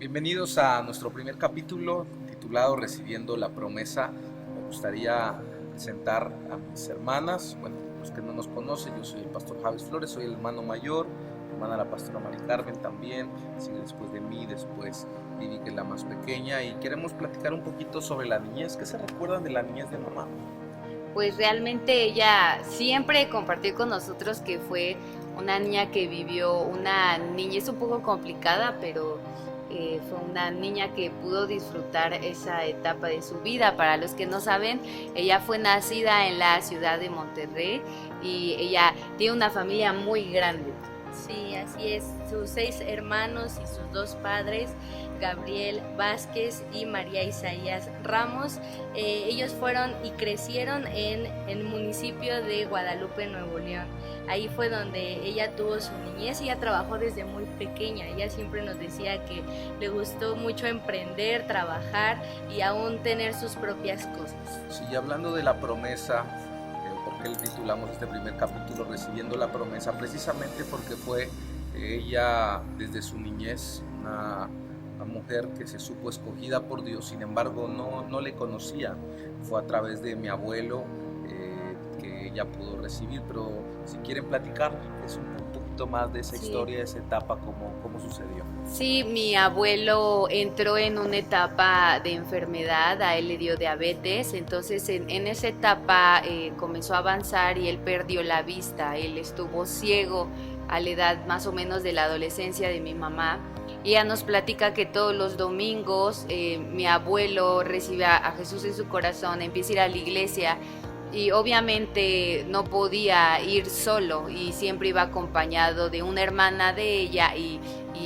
Bienvenidos a nuestro primer capítulo titulado Recibiendo la promesa. Me gustaría presentar a mis hermanas. Bueno, los que no nos conocen, yo soy el pastor Javes Flores, soy el hermano mayor, mi hermana la pastora Mari Carmen también, sigue después de mí, después Vivi, que es la más pequeña, y queremos platicar un poquito sobre la niñez. ¿Qué se recuerdan de la niñez de mamá? Pues realmente ella siempre compartió con nosotros que fue una niña que vivió una niñez un poco complicada, pero fue una niña que pudo disfrutar esa etapa de su vida. Para los que no saben, ella fue nacida en la ciudad de Monterrey y ella tiene una familia muy grande. Sí, así es. Sus 6 hermanos y sus 2 padres, Gabriel Vázquez y María Isaías Ramos, ellos fueron y crecieron en el municipio de Guadalupe, Nuevo León. Ahí fue donde ella tuvo su niñez. Ella trabajó desde muy pequeña. Ella siempre nos decía que le gustó mucho emprender, trabajar y aún tener sus propias cosas. Sí, hablando de la promesa, ¿por qué le titulamos este primer capítulo Recibiendo la promesa? Precisamente porque fue ella desde su niñez una mujer que se supo escogida por Dios. Sin embargo no le conocía. Fue a través de mi abuelo que ella pudo recibir. Pero si quieren platicar, es un poquito más de esa Sí. historia, de esa etapa, cómo sucedió. Sí, mi abuelo entró en una etapa de enfermedad, a él le dio diabetes, entonces en esa etapa comenzó a avanzar y él perdió la vista, él estuvo ciego a la edad más o menos de la adolescencia de mi mamá. Y ella nos platica que todos los domingos mi abuelo recibe a Jesús en su corazón, empieza a ir a la iglesia y obviamente no podía ir solo y siempre iba acompañado de una hermana de ella y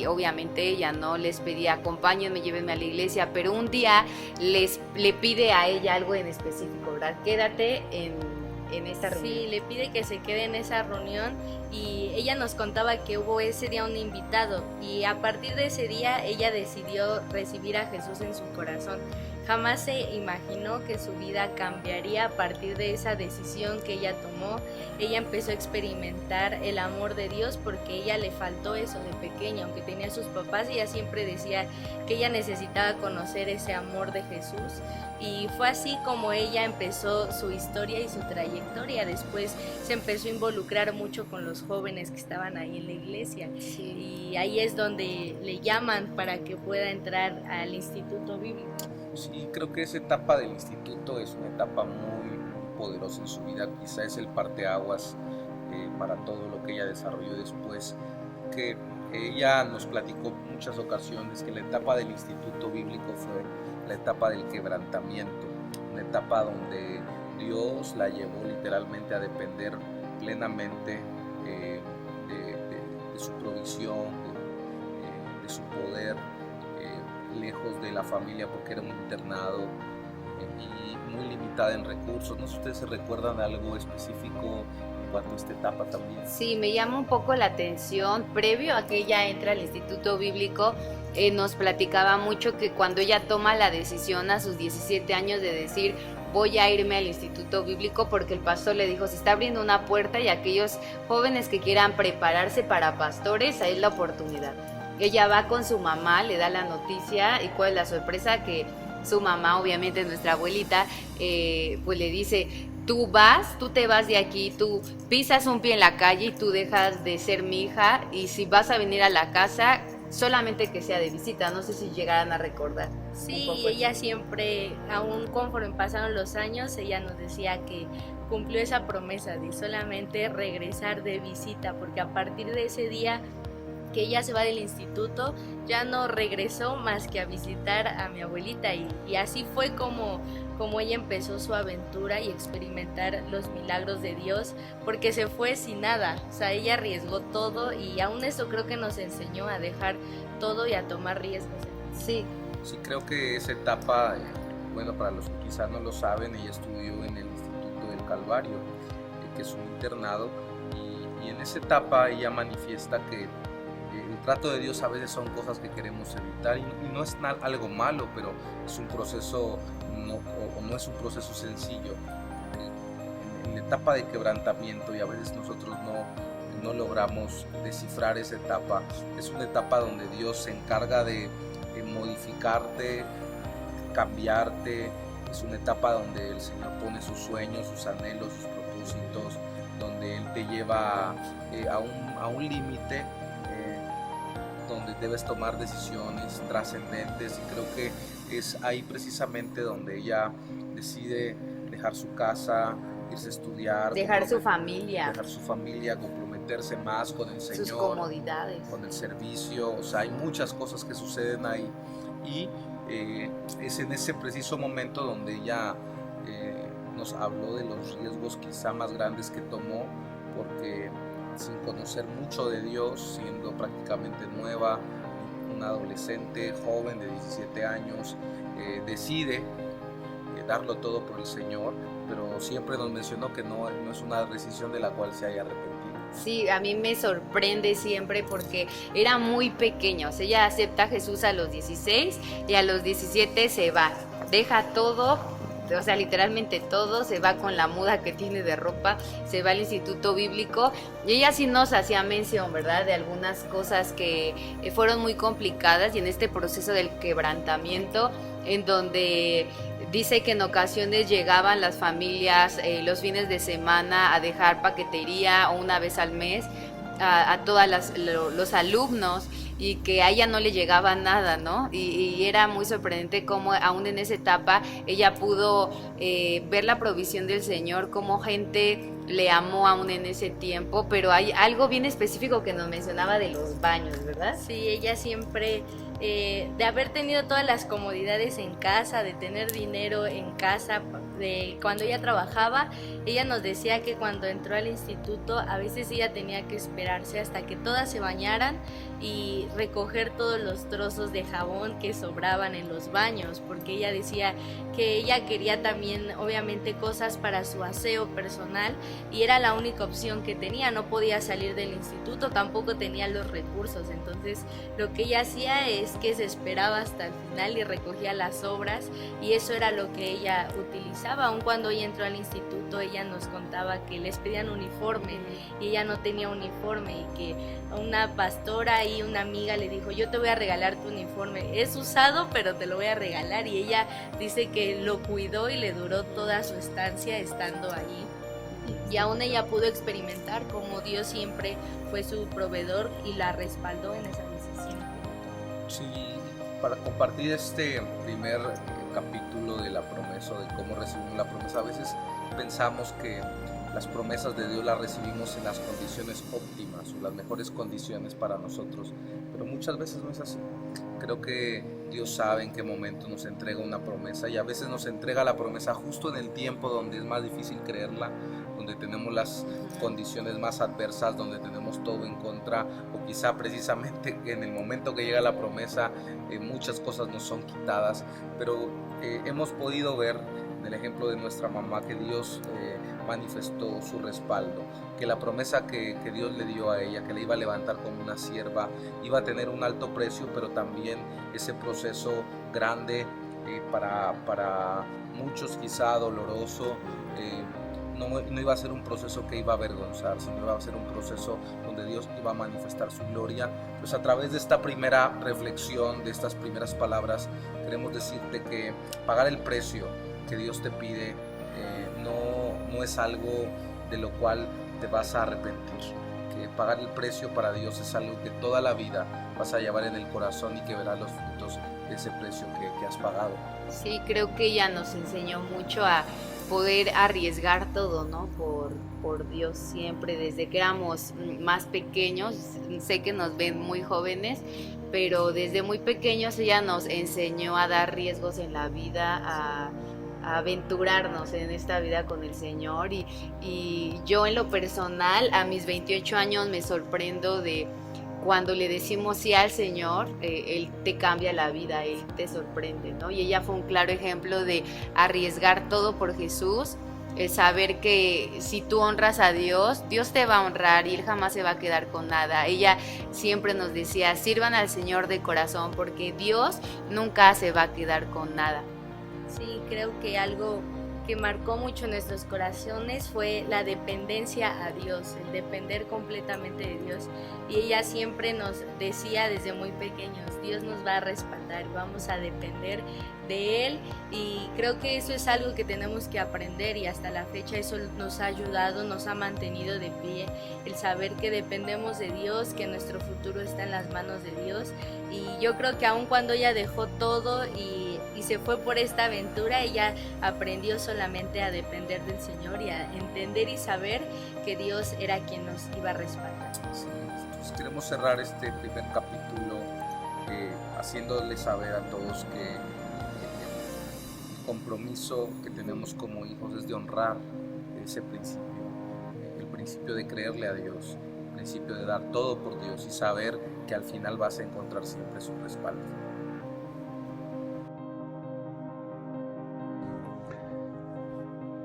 obviamente ella no les pedía acompáñenme, llévenme a la iglesia, pero un día le pide a ella algo en específico, ¿verdad? Quédate en esta reunión. Sí, le pide que se quede en esa reunión y ella nos contaba que hubo ese día un invitado y a partir de ese día ella decidió recibir a Jesús en su corazón. Jamás se imaginó que su vida cambiaría a partir de esa decisión que ella tomó. Ella empezó a experimentar el amor de Dios porque ella le faltó eso de pequeña, aunque tenía a sus papás, ella siempre decía que ella necesitaba conocer ese amor de Jesús. Y fue así como ella empezó su historia y su trayectoria. Después se empezó a involucrar mucho con los jóvenes que estaban ahí en la iglesia. Sí. Y ahí es donde le llaman para que pueda entrar al Instituto Bíblico. Sí, creo que esa etapa del instituto es una etapa muy poderosa en su vida. Quizá es el parteaguas para todo lo que ella desarrolló después, que ella nos platicó muchas ocasiones que la etapa del instituto bíblico fue la etapa del quebrantamiento, una etapa donde Dios la llevó literalmente a depender plenamente de su provisión, de su poder, lejos de la familia porque era un internado y muy limitada en recursos. No sé si ustedes se recuerdan de algo específico en cuanto a esta etapa también. Sí, me llama un poco la atención. Previo a que ella entre al Instituto Bíblico, nos platicaba mucho que cuando ella toma la decisión a sus 17 años de decir voy a irme al Instituto Bíblico porque el pastor le dijo se está abriendo una puerta y aquellos jóvenes que quieran prepararse para pastores, ahí es la oportunidad. Ella va con su mamá, le da la noticia y cuál es la sorpresa que su mamá, obviamente nuestra abuelita, pues le dice tú te vas de aquí, tú pisas un pie en la calle y tú dejas de ser mi hija y si vas a venir a la casa, solamente que sea de visita, no sé si llegaran a recordar. Sí, ella siempre, aún conforme pasaron los años, ella nos decía que cumplió esa promesa de solamente regresar de visita, porque a partir de ese día que ella se va del instituto, ya no regresó más que a visitar a mi abuelita y así fue como ella empezó su aventura y experimentar los milagros de Dios, porque se fue sin nada, o sea, ella arriesgó todo y aún eso creo que nos enseñó a dejar todo y a tomar riesgos. Sí. Sí, creo que esa etapa, bueno, para los que quizás no lo saben, ella estudió en el Instituto del Calvario, que es un internado, y en esa etapa ella manifiesta que el trato de Dios a veces son cosas que queremos evitar y no es algo malo, pero es un proceso, no es un proceso sencillo. En la etapa de quebrantamiento, y a veces nosotros no logramos descifrar esa etapa, es una etapa donde Dios se encarga de modificarte, cambiarte. Es una etapa donde el Señor pone sus sueños, sus anhelos, sus propósitos, donde Él te lleva a un límite donde debes tomar decisiones trascendentes, y creo que es ahí precisamente donde ella decide dejar su casa, irse a estudiar, dejar su familia, comprometerse más con el Señor, sus comodidades, con el servicio. O sea, hay muchas cosas que suceden ahí, y es en ese preciso momento donde ella nos habló de los riesgos quizá más grandes que tomó, porque sin conocer mucho de Dios, siendo prácticamente nueva, una adolescente joven de 17 años, decide darlo todo por el Señor, pero siempre nos mencionó que no es una decisión de la cual se haya arrepentido. Sí, a mí me sorprende siempre porque era muy pequeña. O sea, ella acepta a Jesús a los 16 y a los 17 se va, deja todo. O sea, literalmente todo, se va con la muda que tiene de ropa, se va al instituto bíblico, y ella sí nos hacía mención, ¿verdad?, de algunas cosas que fueron muy complicadas, y en este proceso del quebrantamiento, en donde dice que en ocasiones llegaban las familias los fines de semana a dejar paquetería, o una vez al mes a todos los alumnos, y que a ella no le llegaba nada, ¿no? Y era muy sorprendente cómo aún en esa etapa ella pudo ver la provisión del Señor, cómo gente le amó aún en ese tiempo. Pero hay algo bien específico que nos mencionaba de los baños, ¿verdad? Sí, ella siempre, de haber tenido todas las comodidades en casa, de tener dinero en casa, de cuando ella trabajaba, ella nos decía que cuando entró al instituto a veces ella tenía que esperarse hasta que todas se bañaran y recoger todos los trozos de jabón que sobraban en los baños, porque ella decía que ella quería también obviamente cosas para su aseo personal, y era la única opción que tenía. No podía salir del instituto, tampoco tenía los recursos. Entonces lo que ella hacía es que se esperaba hasta el final y recogía las sobras, y eso era lo que ella utilizaba. Aun cuando ella entró al instituto, ella nos contaba que les pedían uniforme y ella no tenía uniforme, y que una pastora y una amiga le dijo: yo te voy a regalar tu uniforme, es usado pero te lo voy a regalar, y ella dice que lo cuidó y le duró toda su estancia estando allí, y aún ella pudo experimentar cómo Dios siempre fue su proveedor y la respaldó en esa decisión. Sí, para compartir este primer capítulo de la promesa, de cómo recibimos la promesa, a veces pensamos que las promesas de Dios las recibimos en las condiciones óptimas o las mejores condiciones para nosotros, pero muchas veces no es así. Creo que Dios sabe en qué momento nos entrega una promesa, y a veces nos entrega la promesa justo en el tiempo donde es más difícil creerla, donde tenemos las condiciones más adversas, donde tenemos todo en contra, o quizá precisamente en el momento que llega la promesa muchas cosas nos son quitadas. Pero hemos podido ver en el ejemplo de nuestra mamá que Dios manifestó su respaldo, que la promesa que Dios le dio a ella, que le iba a levantar como una sierva, iba a tener un alto precio, pero también ese proceso grande para muchos quizá doloroso, no iba a ser un proceso que iba a avergonzar, sino iba a ser un proceso donde Dios iba a manifestar su gloria. Pues a través de esta primera reflexión, de estas primeras palabras, queremos decirte que pagar el precio que Dios te pide no es algo de lo cual te vas a arrepentir. Que pagar el precio para Dios es algo que toda la vida vas a llevar en el corazón, y que verás los frutos de ese precio que has pagado. Sí, creo que ella nos enseñó mucho a poder arriesgar todo, ¿no? Por Dios siempre, desde que éramos más pequeños. Sé que nos ven muy jóvenes, pero desde muy pequeños ella nos enseñó a dar riesgos en la vida, a aventurarnos en esta vida con el Señor, y yo en lo personal a mis 28 años me sorprendo de cuando le decimos sí al Señor, Él te cambia la vida, Él te sorprende, ¿no? Y ella fue un claro ejemplo de arriesgar todo por Jesús, saber que si tú honras a Dios, Dios te va a honrar y Él jamás se va a quedar con nada. Ella siempre nos decía: sirvan al Señor de corazón, porque Dios nunca se va a quedar con nada. Sí, creo que algo que marcó mucho nuestros corazones fue la dependencia a Dios, el depender completamente de Dios. Y ella siempre nos decía desde muy pequeños, Dios nos va a respaldar, vamos a depender de Él, y creo que eso es algo que tenemos que aprender, y hasta la fecha eso nos ha ayudado, nos ha mantenido de pie, el saber que dependemos de Dios, que nuestro futuro está en las manos de Dios. Y yo creo que aun cuando ella dejó todo y se fue por esta aventura, ella aprendió solamente a depender del Señor y a entender y saber que Dios era quien nos iba a respaldar. Sí, entonces queremos cerrar este primer capítulo haciéndole saber a todos que el compromiso que tenemos como hijos es de honrar ese principio, el principio de creerle a Dios, el principio de dar todo por Dios y saber que al final vas a encontrar siempre su respaldo.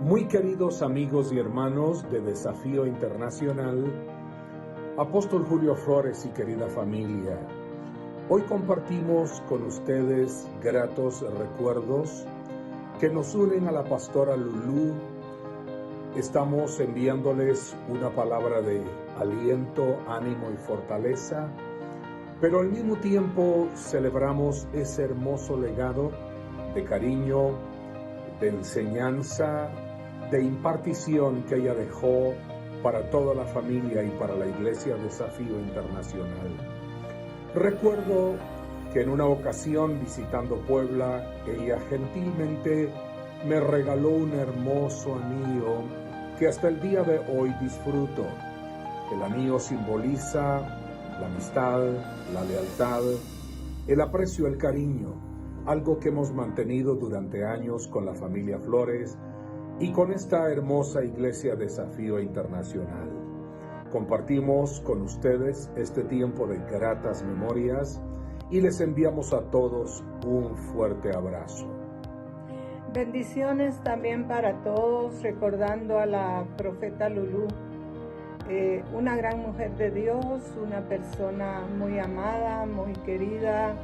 Muy queridos amigos y hermanos de Desafío Internacional, Apóstol Julio Flores y querida familia, hoy compartimos con ustedes gratos recuerdos que nos unen a la pastora Lulú. Estamos enviándoles una palabra de aliento, ánimo y fortaleza, pero al mismo tiempo celebramos ese hermoso legado de cariño, de enseñanza, de impartición que ella dejó para toda la familia y para la Iglesia Desafío Internacional. Recuerdo que en una ocasión visitando Puebla, ella gentilmente me regaló un hermoso anillo que hasta el día de hoy disfruto. El anillo simboliza la amistad, la lealtad, el aprecio, el cariño, algo que hemos mantenido durante años con la familia Flores y con esta hermosa Iglesia Desafío Internacional. Compartimos con ustedes este tiempo de gratas memorias y les enviamos a todos un fuerte abrazo. Bendiciones también para todos, recordando a la profeta Lulú, una gran mujer de Dios, una persona muy amada, muy querida,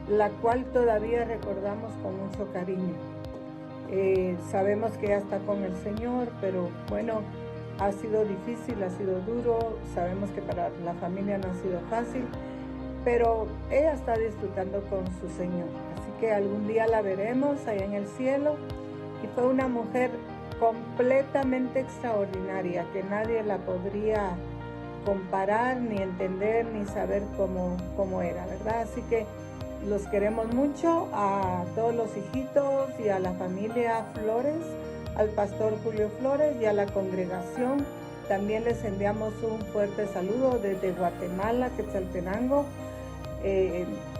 la cual todavía recordamos con mucho cariño. Sabemos que ya está con el Señor, pero bueno, ha sido difícil, ha sido duro, sabemos que para la familia no ha sido fácil, pero ella está disfrutando con su Señor, así que algún día la veremos allá en el cielo. Y fue una mujer completamente extraordinaria, que nadie la podría comparar, ni entender, ni saber cómo era, ¿verdad? Así que los queremos mucho, a todos los hijitos y a la familia Flores, al pastor Julio Flores y a la congregación. También les enviamos un fuerte saludo desde Guatemala, Quetzaltenango.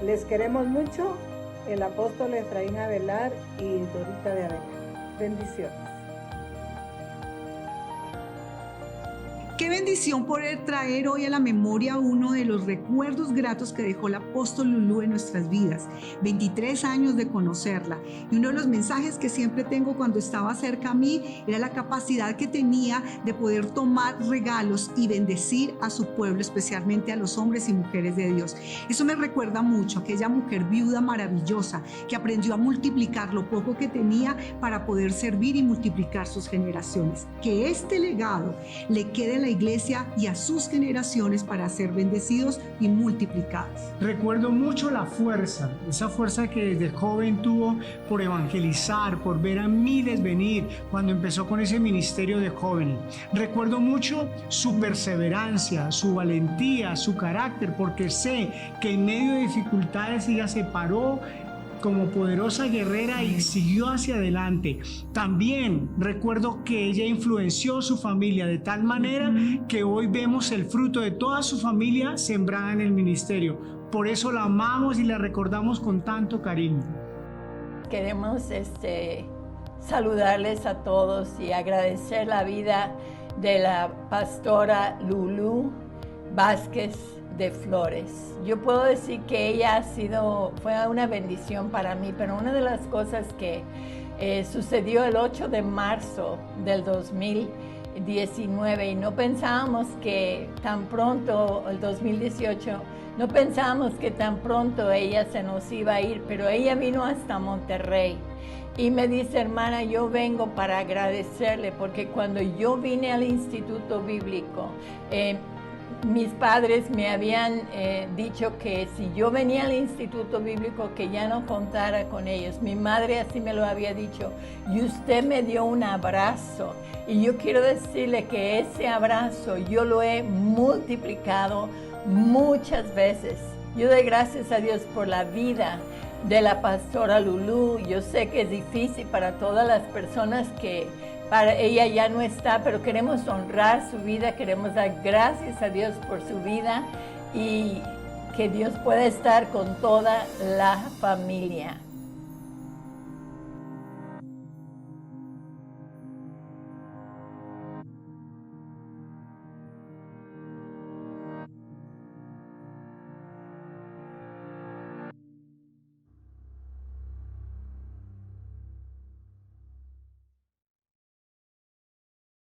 Les queremos mucho, el apóstol Efraín Avelar y Dorita de Avelar. Bendiciones. Qué bendición poder traer hoy a la memoria uno de los recuerdos gratos que dejó el apóstol Lulú en nuestras vidas. 23 años de conocerla. Y uno de los mensajes que siempre tengo cuando estaba cerca a mí era la capacidad que tenía de poder tomar regalos y bendecir a su pueblo, especialmente a los hombres y mujeres de Dios. Eso me recuerda mucho a aquella mujer viuda maravillosa que aprendió a multiplicar lo poco que tenía para poder servir y multiplicar sus generaciones. Que este legado le quede a la iglesia y a sus generaciones para ser bendecidos y multiplicados. Recuerdo mucho la fuerza, esa fuerza que desde joven tuvo por evangelizar, por ver a miles venir cuando empezó con ese ministerio de jóvenes. Recuerdo mucho su perseverancia, su valentía, su carácter, porque sé que en medio de dificultades ella se paró como poderosa guerrera y siguió hacia adelante. También recuerdo que ella influenció a su familia de tal manera que hoy vemos el fruto de toda su familia sembrada en el ministerio. Por eso la amamos y la recordamos con tanto cariño. Queremos saludarles a todos y agradecer la vida de la pastora Lulú Vázquez de Flores. Yo puedo decir que ella fue una bendición para mí, pero una de las cosas que sucedió el 8 de marzo del 2019 y no pensábamos que tan pronto, el 2018, no pensábamos que tan pronto ella se nos iba a ir, pero ella vino hasta Monterrey Y me dice, hermana, yo vengo para agradecerle, porque cuando yo vine al Instituto Bíblico, mis padres me habían dicho que si yo venía al Instituto Bíblico, que ya no contara con ellos. Mi madre así me lo había dicho, y usted me dio un abrazo. Y yo quiero decirle que ese abrazo yo lo he multiplicado muchas veces. Yo doy gracias a Dios por la vida de la pastora Lulú. Yo sé que es difícil para todas las personas que para ella ya no está, pero queremos honrar su vida, queremos dar gracias a Dios por su vida y que Dios pueda estar con toda la familia.